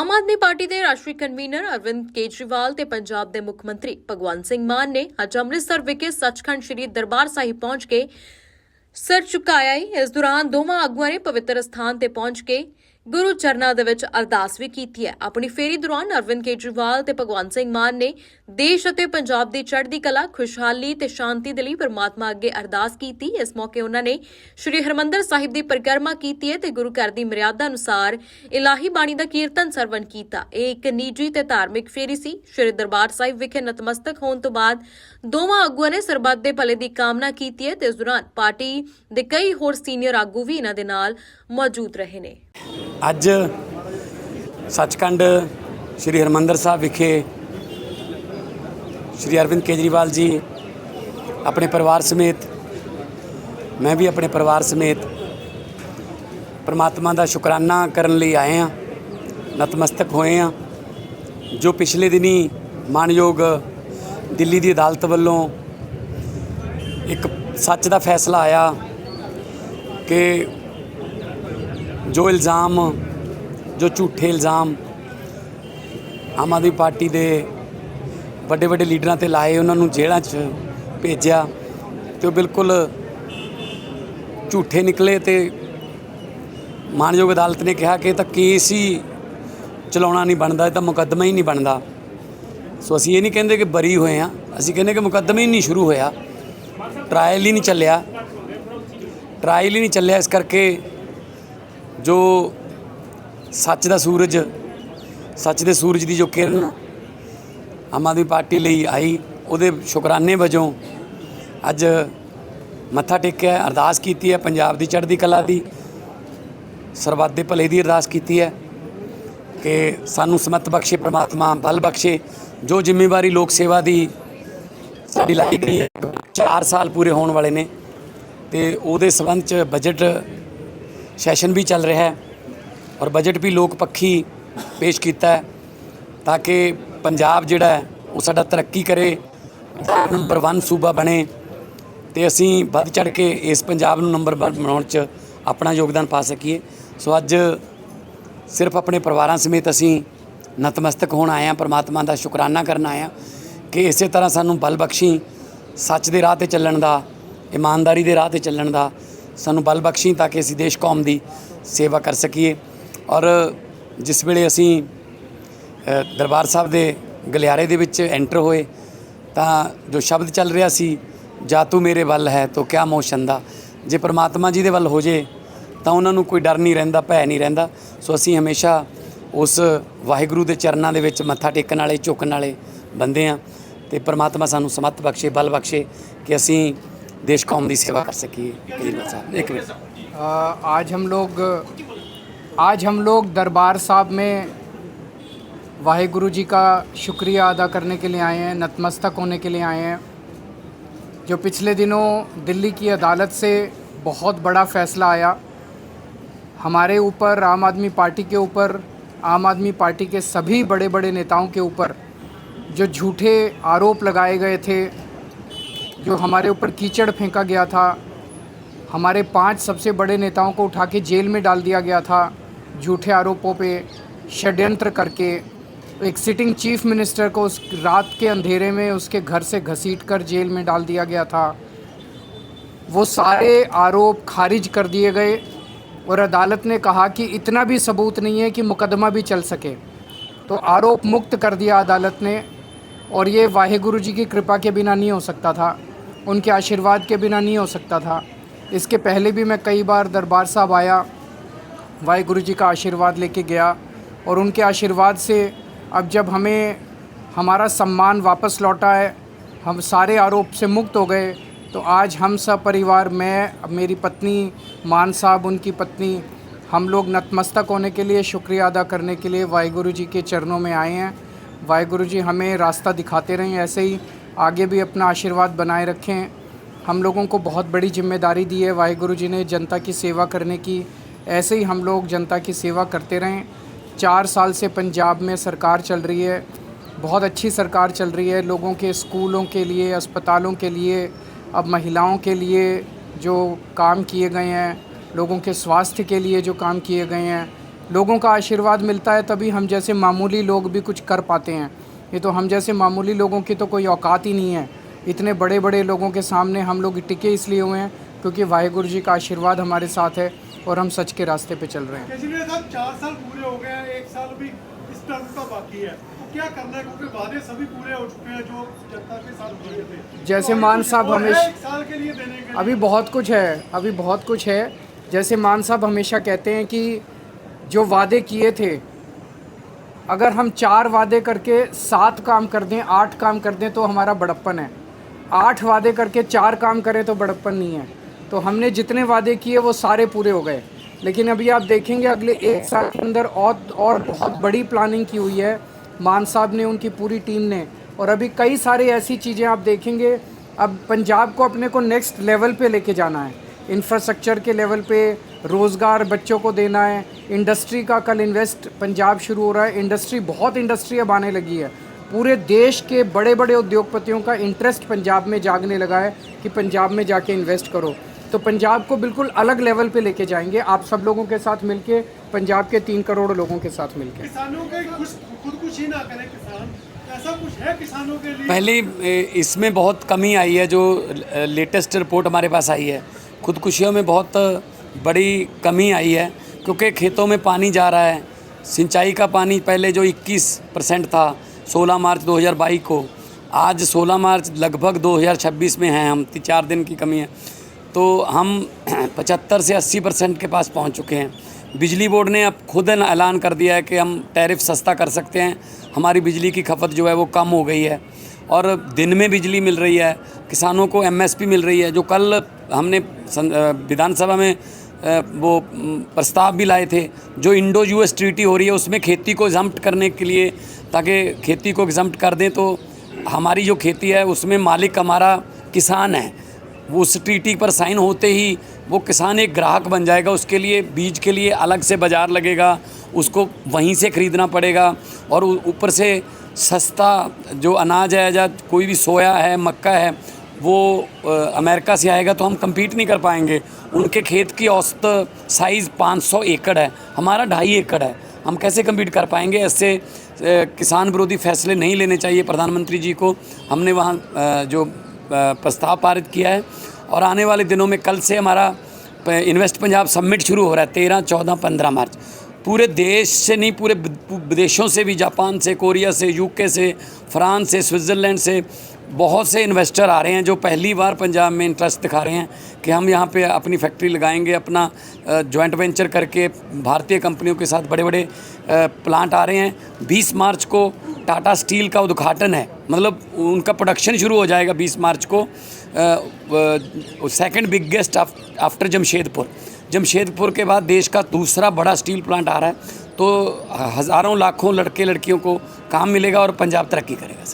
Aam Aadmi party ਦੇ ਰਾਸ਼ਟਰੀ convener Arvind Kejriwal ਤੇ ਪੰਜਾਬ ਦੇ ਮੁੱਖ ਮੰਤਰੀ ਭਗਵੰਤ ਸਿੰਘ ਮਾਨ ਨੇ ਅੱਜ ਅੰਮ੍ਰਿਤਸਰ ਵਿਖੇ ਸੱਚਖੰਡ ਸ੍ਰੀ ਦਰਬਾਰ ਸਾਹਿਬ ਪਹੁੰਚ ਕੇ ਸਿਰ ਝੁਕਾਇਆ। ਇਸ ਦੌਰਾਨ ਦੋਵਾਂ ਆਗੂਆਂ ਨੇ ਪਵਿੱਤਰ ਸਥਾਨ ਤੇ ਪਹੁੰਚ ਕੇ ਗੁਰੂ ਚਰਨਾਂ ਦੇ ਵਿੱਚ ਅਰਦਾਸ ਵੀ ਕੀਤੀ ਹੈ। ਆਪਣੀ ਫੇਰੀ ਦੌਰਾਨ ਅਰਵਿੰਦ ਕੇਜਰੀਵਾਲ ਤੇ ਭਗਵੰਤ ਸਿੰਘ ਮਾਨ ਨੇ ਦੇਸ਼ ਅਤੇ ਪੰਜਾਬ ਦੀ ਚੜ੍ਹਦੀ ਕਲਾ, ਖੁਸ਼ਹਾਲੀ ਤੇ ਸ਼ਾਂਤੀ ਦੇ ਲਈ ਪਰਮਾਤਮਾ ਅੱਗੇ ਅਰਦਾਸ ਕੀਤੀ। ਇਸ ਮੌਕੇ ਉਹਨਾਂ ਨੇ ਸ਼੍ਰੀ ਹਰਿਮੰਦਰ ਸਾਹਿਬ ਦੀ ਪਰਿਕਰਮਾ ਕੀਤੀ ਹੈ ਤੇ ਗੁਰੂ ਘਰ ਦੀ ਮਰਿਆਦਾ ਅਨੁਸਾਰ ਇਲਾਹੀ ਬਾਣੀ ਦਾ ਕੀਰਤਨ ਸਰਵਣ ਕੀਤਾ। ਇਹ ਇੱਕ ਨਿੱਜੀ ਤੇ ਧਾਰਮਿਕ ਫੇਰੀ ਸੀ। ਸ਼੍ਰੀ ਦਰਬਾਰ ਸਾਹਿਬ ਵਿਖੇ ਨਤਮਸਤਕ ਹੋਣ ਤੋਂ ਬਾਅਦ ਦੋਵਾਂ ਆਗੂਆਂ ਨੇ ਸਰਬੱਤ ਦੇ ਭਲੇ ਦੀ ਕਾਮਨਾ ਕੀਤੀ ਹੈ ਤੇ ਇਸ ਦੌਰਾਨ ਪਾਰਟੀ ਦੇ ਕਈ ਹੋਰ ਸੀਨੀਅਰ ਆਗੂ ਵੀ ਇਹਨਾਂ ਦੇ ਨਾਲ ਮੌਜੂਦ ਰਹੇ ਨੇ। ਅੱਜ ਸੱਚਖੰਡ ਸ਼੍ਰੀ ਹਰਿਮੰਦਰ ਸਾਹਿਬ ਵਿਖੇ ਸ਼੍ਰੀ ਅਰਵਿੰਦ ਕੇਜਰੀਵਾਲ ਜੀ ਆਪਣੇ ਪਰਿਵਾਰ ਸਮੇਤ, ਮੈਂ ਵੀ ਆਪਣੇ ਪਰਿਵਾਰ ਸਮੇਤ ਪਰਮਾਤਮਾ ਦਾ ਸ਼ੁਕਰਾਨਾ ਕਰਨ ਲਈ ਆਏ ਹਾਂ, ਨਤਮਸਤਕ ਹੋਏ ਹਾਂ। ਜੋ ਪਿਛਲੇ ਦਿਨੀ ਮਾਨਯੋਗ ਦਿੱਲੀ ਦੀ ਅਦਾਲਤ ਵੱਲੋਂ ਇੱਕ ਸੱਚ ਦਾ ਫੈਸਲਾ ਆਇਆ ਕਿ ਜੋ ਇਲਜ਼ਾਮ, ਜੋ ਝੂਠੇ ਇਲਜ਼ਾਮ ਆਮ ਆਦਮੀ ਪਾਰਟੀ ਦੇ ਵੱਡੇ ਵੱਡੇ ਲੀਡਰਾਂ 'ਤੇ ਲਾਏ, ਉਹਨਾਂ ਨੂੰ ਜੇਲ੍ਹਾਂ 'ਚ ਭੇਜਿਆ ਤੇ ਉਹ ਬਿਲਕੁਲ ਝੂਠੇ ਨਿਕਲੇ ਤੇ ਮਾਨਯੋਗ ਅਦਾਲਤ ਨੇ ਕਿਹਾ ਕਿ ਇਹ ਤਾਂ ਕੇਸ ਹੀ ਚਲਾਉਣਾ ਨਹੀਂ ਬਣਦਾ, ਇਹ ਤਾਂ ਮੁਕੱਦਮਾ ਹੀ ਨਹੀਂ ਬਣਦਾ। ਸੋ ਅਸੀਂ ਇਹ ਨਹੀਂ ਕਹਿੰਦੇ ਕਿ ਬਰੀ ਹੋਏ ਹਾਂ, ਅਸੀਂ ਕਹਿੰਦੇ ਕਿ ਮੁਕੱਦਮਾ ਹੀ ਨਹੀਂ ਸ਼ੁਰੂ ਹੋਇਆ, ਟਰਾਇਲ ਹੀ ਨਹੀਂ ਚੱਲਿਆ। ਇਸ ਕਰਕੇ ਜੋ ਸੱਚ ਦਾ ਸੂਰਜ, ਸੱਚ ਦੇ ਸੂਰਜ ਦੀ ਜੋ ਕਿਰਨ ਆਮ ਆਦਮੀ ਪਾਰਟੀ ਲਈ ਆਈ, ਉਹਦੇ ਸ਼ੁਕਰਾਨੇ ਵਜੋਂ ਅੱਜ ਮੱਥਾ ਟੇਕਿਆ, ਅਰਦਾਸ ਕੀਤੀ ਹੈ, ਪੰਜਾਬ ਦੀ ਚੜ੍ਹਦੀ ਕਲਾ ਦੀ, ਸਰਬੱਤ ਦੇ ਭਲੇ ਦੀ ਅਰਦਾਸ ਕੀਤੀ ਹੈ ਕਿ ਸਾਨੂੰ ਸਮਤ ਬਖਸ਼ੇ ਪ੍ਰਮਾਤਮਾ, ਬਲ ਬਖਸ਼ੇ। ਜੋ ਜ਼ਿੰਮੇਵਾਰੀ ਲੋਕ ਸੇਵਾ ਦੀ ਸਾਡੀ ਲਾਈ ਗਈ ਹੈ, 4 ਸਾਲ ਪੂਰੇ ਹੋਣ ਵਾਲੇ ਨੇ ਤੇ ਉਹਦੇ ਸੰਬੰਧ 'ਚ ਬਜਟ ਸੈਸ਼ਨ ਵੀ ਚੱਲ ਰਿਹਾ ਹੈ ਔਰ ਬਜਟ ਵੀ ਲੋਕ ਪੱਖੀ ਪੇਸ਼ ਕੀਤਾ ਹੈ ਤਾਂ ਕਿ ਪੰਜਾਬ ਜਿਹੜਾ ਹੈ ਉਹ ਸਾਡਾ ਤਰੱਕੀ ਕਰੇ, ਨੰਬਰ 1 ਸੂਬਾ ਬਣੇ ਤੇ ਅਸੀਂ ਵੱਧ ਚੜ੍ਹ ਕੇ ਇਸ ਪੰਜਾਬ ਨੂੰ ਨੰਬਰ 1 ਬਣਾਉਣ 'ਚ ਆਪਣਾ ਯੋਗਦਾਨ ਪਾ ਸਕੀਏ। ਸੋ ਅੱਜ ਸਿਰਫ ਆਪਣੇ ਪਰਿਵਾਰਾਂ ਸਮੇਤ ਅਸੀਂ ਨਤਮਸਤਕ ਹੋਣ ਆਏ ਹਾਂ, ਪਰਮਾਤਮਾ ਦਾ ਸ਼ੁਕਰਾਨਾ ਕਰਨ ਆਏ ਹਾਂ ਕਿ ਇਸੇ ਤਰ੍ਹਾਂ ਸਾਨੂੰ ਬਲ ਬਖਸ਼ੀ, ਸੱਚ ਦੇ ਰਾਹ 'ਤੇ ਚੱਲਣ ਦਾ, ਇਮਾਨਦਾਰੀ ਦੇ ਰਾਹ 'ਤੇ ਚੱਲਣ ਦਾ ਸਾਨੂੰ ਬਲ ਬਖਸ਼ੀ ਤਾਂ ਕਿ ਅਸੀਂ ਦੇਸ਼ ਕੌਮ ਦੀ ਸੇਵਾ ਕਰ ਸਕੀਏ। ਔਰ ਜਿਸ ਵੇਲੇ ਅਸੀਂ ਦਰਬਾਰ ਸਾਹਿਬ ਦੇ ਗਲਿਆਰੇ ਦੇ ਵਿੱਚ ਐਂਟਰ ਹੋਏ ਤਾਂ ਜੋ ਸ਼ਬਦ ਚੱਲ ਰਿਹਾ ਸੀ, ਜਾ ਤੂੰ ਮੇਰੇ ਵੱਲ ਹੈ ਤੋ ਕਿਆ ਮੋਹ ਛੰਦਾ। ਜੇ ਪਰਮਾਤਮਾ ਜੀ ਦੇ ਵੱਲ ਹੋ ਜੇ ਤਾਂ ਉਹਨਾਂ ਨੂੰ ਕੋਈ ਡਰ ਨਹੀਂ ਰਹਿੰਦਾ, ਭੈ ਨਹੀਂ ਰਹਿੰਦਾ। ਸੋ ਅਸੀਂ ਹਮੇਸ਼ਾ ਉਸ ਵਾਹਿਗੁਰੂ ਦੇ ਚਰਨਾਂ ਦੇ ਵਿੱਚ ਮੱਥਾ ਟੇਕਣ ਵਾਲੇ, ਝੁਕਣ ਵਾਲੇ ਬੰਦੇ ਹਾਂ ਤੇ ਪਰਮਾਤਮਾ ਸਾਨੂੰ ਸਮਤ ਬਖਸ਼ੇ, ਬਲ ਬਖਸ਼ੇ कि असी देश कौम की सेवा कर सकिए। एक मिनट, आज हम लोग दरबार साहब में वाहेगुरु जी का शुक्रिया अदा करने के लिए आए हैं, नतमस्तक होने के लिए आए हैं। जो पिछले दिनों दिल्ली की अदालत से बहुत बड़ा फ़ैसला आया हमारे ऊपर, आम आदमी पार्टी के ऊपर, आम आदमी पार्टी के सभी बड़े बड़े नेताओं के ऊपर जो झूठे आरोप लगाए गए थे, जो हमारे ऊपर कीचड़ फेंका गया था, हमारे 5 सबसे बड़े नेताओं को उठा के जेल में डाल दिया गया था झूठे आरोपों पे षड्यंत्र करके। एक सिटिंग चीफ मिनिस्टर को उस रात के अंधेरे में उसके घर से घसीट कर जेल में डाल दिया गया था। वो सारे आरोप खारिज कर दिए गए और अदालत ने कहा कि इतना भी सबूत नहीं है कि मुकदमा भी चल सके, तो आरोप मुक्त कर दिया अदालत ने। और ये वाहेगुरु जी की कृपा के बिना नहीं हो सकता था, उनके आशीर्वाद के बिना नहीं हो सकता था। इसके पहले भी मैं कई बार दरबार साहब आया, वाहेगुरु जी का आशीर्वाद लेके गया और उनके आशीर्वाद से अब जब हमें हमारा सम्मान वापस लौटा है, हम सारे आरोप से मुक्त हो गए, तो आज हम सब परिवार, मैं, मेरी पत्नी मान साहब, उनकी पत्नी, हम लोग नतमस्तक होने के लिए, शुक्रिया अदा करने के लिए वाहेगुरु जी के चरणों में आए हैं। वाहेगुरु जी हमें रास्ता दिखाते रहें, ऐसे ही आगे भी अपना आशीर्वाद बनाए रखें। हम लोगों को बहुत बड़ी जिम्मेदारी दी है वाहेगुरु जी ने जनता की सेवा करने की, ऐसे ही हम लोग जनता की सेवा करते रहें। 4 साल से पंजाब में सरकार चल रही है, बहुत अच्छी सरकार चल रही है। लोगों के स्कूलों के लिए, अस्पतालों के लिए, अब महिलाओं के लिए जो काम किए गए हैं, लोगों के स्वास्थ्य के लिए जो काम किए गए हैं, लोगों का आशीर्वाद मिलता है तभी हम जैसे मामूली लोग भी कुछ कर पाते हैं। ये तो हम जैसे मामूली लोगों की तो कोई औकात ही नहीं है। इतने बड़े बड़े लोगों के सामने हम लोग टिके इसलिए हुए हैं क्योंकि वाहिगुरु जी का आशीर्वाद हमारे साथ है और हम सच के रास्ते पे चल रहे हैं। केजरीवाल साहब 4 साल पूरे हो गए हैं, 1 साल भी इस टर्म का बाकी है, तो क्या करना है? क्योंकि वादे सभी पूरे हो चुके हैं जो जनता के साथ हुए थे। जैसे तो मान कुछ साहब और है हमेशा 1 साल के लिए देने के लिए? अभी बहुत कुछ है, अभी बहुत कुछ है। जैसे मान साहब हमेशा कहते हैं कि जो वादे किए थे, अगर हम 4 वादे करके 7 काम कर दें, 8 काम कर दें तो हमारा बड़प्पन है। 8 वादे करके 4 काम करें तो बड़प्पन नहीं है। तो हमने जितने वादे किए वो सारे पूरे हो गए। लेकिन अभी आप देखेंगे अगले 1 साल के अंदर और बहुत बड़ी प्लानिंग की हुई है मान साहब ने, उनकी पूरी टीम ने। और अभी कई सारी ऐसी चीज़ें आप देखेंगे। अब पंजाब को अपने को नेक्स्ट लेवल पे लेके जाना है, इंफ्रास्ट्रक्चर के लेवल पे, रोज़गार बच्चों को देना है, इंडस्ट्री का कल इन्वेस्ट पंजाब शुरू हो रहा है। इंडस्ट्री, बहुत इंडस्ट्री अब आने लगी है। पूरे देश के बड़े बड़े उद्योगपतियों का इंटरेस्ट पंजाब में जागने लगा है कि पंजाब में जाके इन्वेस्ट करो। तो पंजाब को बिल्कुल अलग लेवल पे लेके जाएंगे, आप सब लोगों के साथ मिलके, पंजाब के 3 करोड़ लोगों के साथ मिलके। किसानों के खुदकुशी ना करें किसान, ऐसा कुछ है किसानों के लिए? पहले इसमें बहुत कमी आई है। जो लेटेस्ट रिपोर्ट हमारे पास आई है, खुदकुशियों में बहुत बड़ी कमी आई है क्योंकि खेतों में पानी जा रहा है। सिंचाई का पानी पहले जो 21% था 16 मार्च 2022 को, आज 16 मार्च लगभग 2026 में हैं हम, 4 दिन की कमी है। तो हम 75 से 80% के पास पहुंच चुके हैं। बिजली बोर्ड ने अब खुद ऐलान कर दिया है कि हम टैरिफ सस्ता कर सकते हैं। हमारी बिजली की खपत जो है वो कम हो गई है और दिन में बिजली मिल रही है। किसानों को एमएसपी मिल रही है। जो कल हमने विधानसभा में वो प्रस्ताव भी लाए थे, जो इंडो यूएस ट्रीटी हो रही है उसमें खेती को एग्जम्प्ट करने के लिए, ताकि खेती को एग्जम्प्ट कर दें तो हमारी जो खेती है उसमें मालिक हमारा किसान है। वो उस ट्रीटी पर साइन होते ही वो किसान एक ग्राहक बन जाएगा। उसके लिए बीज के लिए अलग से बाज़ार लगेगा, उसको वहीं से ख़रीदना पड़ेगा और ऊपर से सस्ता जो अनाज है या कोई भी सोया है, मक्का है, वो अमेरिका से आएगा तो हम compete नहीं कर पाएंगे। उनके खेत की औसत साइज़ 500 एकड़ है, हमारा 2.5 एकड़ है, हम कैसे compete कर पाएंगे? ऐसे किसान विरोधी फैसले नहीं लेने चाहिए प्रधानमंत्री जी को। हमने वहाँ जो प्रस्ताव पारित किया है और आने वाले दिनों में कल से हमारा इन्वेस्ट पंजाब समिट शुरू हो रहा है 13, 14, 15 मार्च। पूरे देश से नहीं, पूरे विदेशों से भी, जापान से, कोरिया से, यूके से, फ्रांस से, स्विट्ज़रलैंड से बहुत से इन्वेस्टर आ रहे हैं जो पहली बार पंजाब में इंटरेस्ट दिखा रहे हैं कि हम यहाँ पे अपनी फैक्ट्री लगाएंगे। अपना जॉइंट वेंचर करके भारतीय कंपनियों के साथ बड़े बड़े प्लांट आ रहे हैं। 20 मार्च को टाटा स्टील का उद्घाटन है, मतलब उनका प्रोडक्शन शुरू हो जाएगा 20 मार्च को। सेकंड बिगेस्ट आफ्टर जमशेदपुर के बाद देश का दूसरा बड़ा स्टील प्लांट आ रहा है। तो हज़ारों लाखों लड़के लड़कियों को काम मिलेगा और पंजाब तरक्की करेगा।